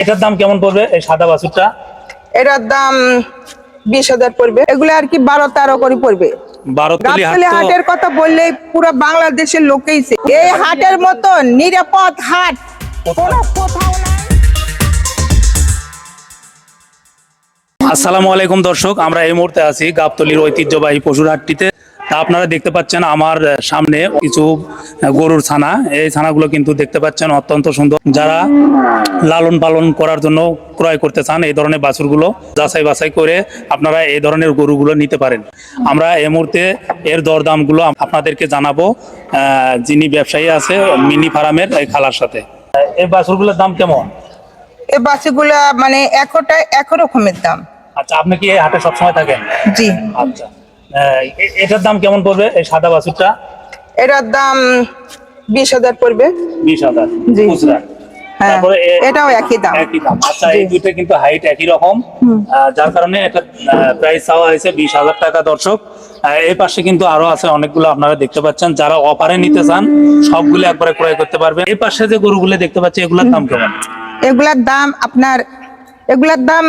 এটার দাম কেমন পড়বে এই সাদা বাছুরটা? এটার দাম 20,000 পড়বে। এগুলো আর কি 12-13 করে পড়বে। গাবতলী হাটের কথা বললে পুরো বাংলাদেশের লোকেই এই হাটের মতো নিরাপদ হাট কোনো কোথাও নাই। আসসালামু আলাইকুম দর্শক, আমরা এই মুহূর্তে আছি গাবতলীর ঐতিহ্যবাহী পশুর হাটটিতে। তা আপনারা দেখতে পাচ্ছেন আমার সামনে কিছু গরুর ছানা। এই ছানাগুলো কিন্তু দেখতে পাচ্ছেন অত্যন্ত সুন্দর। যারা লালন পালন করার জন্য ক্রয় করতে চান এই ধরনের বাছুরগুলো যাচাই বাছাই করে আপনারা এই ধরনের গরুগুলো নিতে পারেন। আমরা এই মুহূর্তে এর দরদামগুলো আপনাদেরকে জানাবো যিনি ব্যবসায়ী আছে মিনি ফার্মের এই খালার সাথে। এই বাছুরগুলোর দাম কেমন? এই বাছুরগুলো মানে এক রকমের দাম। আচ্ছা, আপনি কি এই হাটে সবসময় থাকেন? জি। আচ্ছা, এটার দাম কেমন পড়বে এই সাদা বাছুরটা? এটার দাম 20,000 পড়বে। 20,000 জি। খুচরা। হ্যাঁ, তারপরে এটাও একই দাম। আচ্ছা, এই দুইটা কিন্তু হাইট একই রকম, যার কারণে এটা প্রাইস চাওয়া হয়েছে 20,000 টাকা। দর্শক, এই পাশে কিন্তু আরো আছে অনেকগুলো, আপনারা দেখতে পাচ্ছেন। যারা অফারে নিতে চান সবগুলো একবারে ক্রয় করতে পারবেন। এই পাশে যে গরুগুলো দেখতে পাচ্ছি এগুলোর দাম কেমন? এগুলার দাম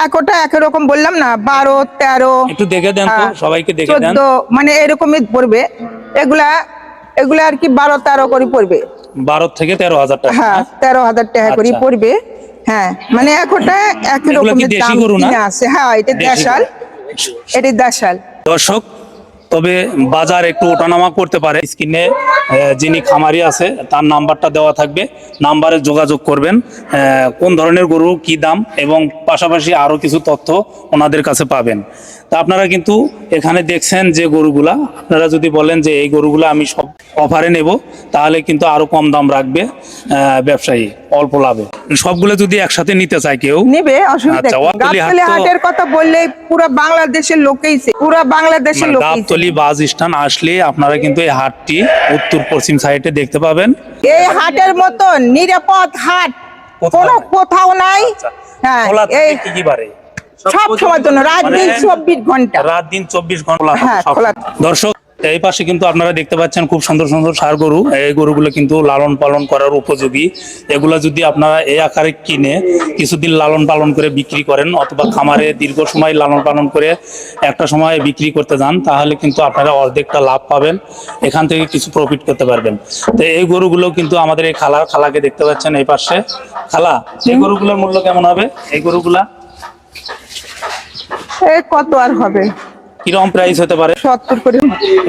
একটা একরকম বললাম না, 12-13 একটু দেখে দেন তো, সবাইকে দেখে দেন। 14 মানে এরকমই পড়বে। এগুলা আর কি 12-13 করে পড়বে। 12 থেকে 13,000 টাকা। হ্যাঁ, 13,000 টাকা করে পড়বে। হ্যাঁ, মানে একটা একই রকমের দাম আছে। হ্যাঁ, এটা দেশাল, এটা দেশাল। দর্শক, তবে বাজার একটু ওঠানামা করতে পারে। স্ক্রিনে যিনি খামারি আছে তার নাম্বারটা দেওয়া থাকবে, নাম্বারে যোগাযোগ করবেন। কোন ধরনের গরু কি দাম এবং পাশাপাশি আরো কিছু তথ্য ওনাদের কাছে পাবেন। তা আপনারা কিন্তু এখানে দেখছেন যে গরুগুলা, আপনারা যদি বলেন যে এই গরুগুলা আমি সব অফারে নেব তাহলে কিন্তু আরো কম দাম রাখবে ব্যবসায়ী, অল্প লাভে। সবগুলো যদি একসাথে নিতে চায় কেউ নেবে, অসুবিধা নেই। গাবতলী হাটের কথা বললে পুরো বাংলাদেশের লোকেই গাবতলী বাস স্ট্যান্ড আসলে আপনারা কিন্তু এই হাটটি উত্তর পশ্চিম সাইডে দেখতে পাবেন। এই হাটের মতো নিরাপদ হাট কোনো কোথাও নাই। হ্যাঁ, এই কি বারে সব সময়ের জন্য রাত দিন 24 ঘন্টা। রাত দিন 24 ঘন্টা খোলা। দর্শক, এই পাশে কিন্তু আপনারা দেখতে পাচ্ছেন খুব সুন্দর সুন্দর ষাঁড় গরু। এই গরুগুলো কিন্তু লালন পালন করার উপযোগী। এগুলা যদি আপনারা এই আকারে কিনে কিছুদিন লালন পালন করে বিক্রি করেন অথবা খামারে দীর্ঘ সময় লালন পালন করে একটা সময় বিক্রি করতে যান, তাহলে কিন্তু আপনারা অর্ধেকটা লাভ পাবেন, এখান থেকে কিছু প্রফিট করতে পারবেন। তো এই গরুগুলো কিন্তু আমাদের এই খালাকে দেখতে পাচ্ছেন এই পাশে। খালা, এই গরুগুলোর মূল্য কেমন হবে? এই গরুগুলা কত আর হবে? কিরকম প্রাইস হতে পারে? 70 করে।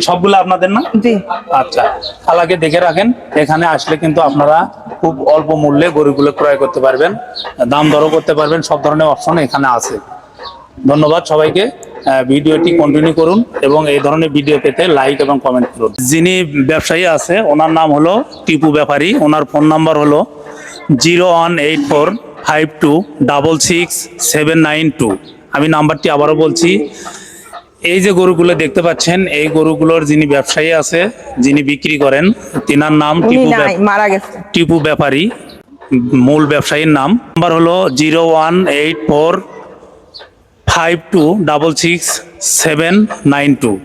সবগুলো আপনাদের না? জি। আচ্ছা, খালাকে দেখে রাখেন। এখানে আসলে কিন্তু আপনারা খুব অল্প মূল্যে গরুগুলো ক্রয় করতে পারবেন, দাম দরও করতে পারবেন। সব ধরনের অপশন এখানে আছে। ধন্যবাদ সবাইকে। ভিডিওটি কন্টিনিউ করুন এবং এই ধরনের ভিডিও পেতে লাইক এবং কমেন্ট করুন। যিনি ব্যবসায়ী আছে ওনার নাম হলো টিপু ব্যাপারী। ওনার ফোন নাম্বার হলো 018452666792। আমি নাম্বারটি আবারও বলছি। এই যে গরুগুলো দেখতে পাচ্ছেন এই গরুগুলোর যিনি ব্যবসায়ী আছে, যিনি বিক্রি করেন, তিনার নাম টিপু ব্যাপারী, মূল ব্যবসায়ীর নাম। নাম্বার হলো 018452666792।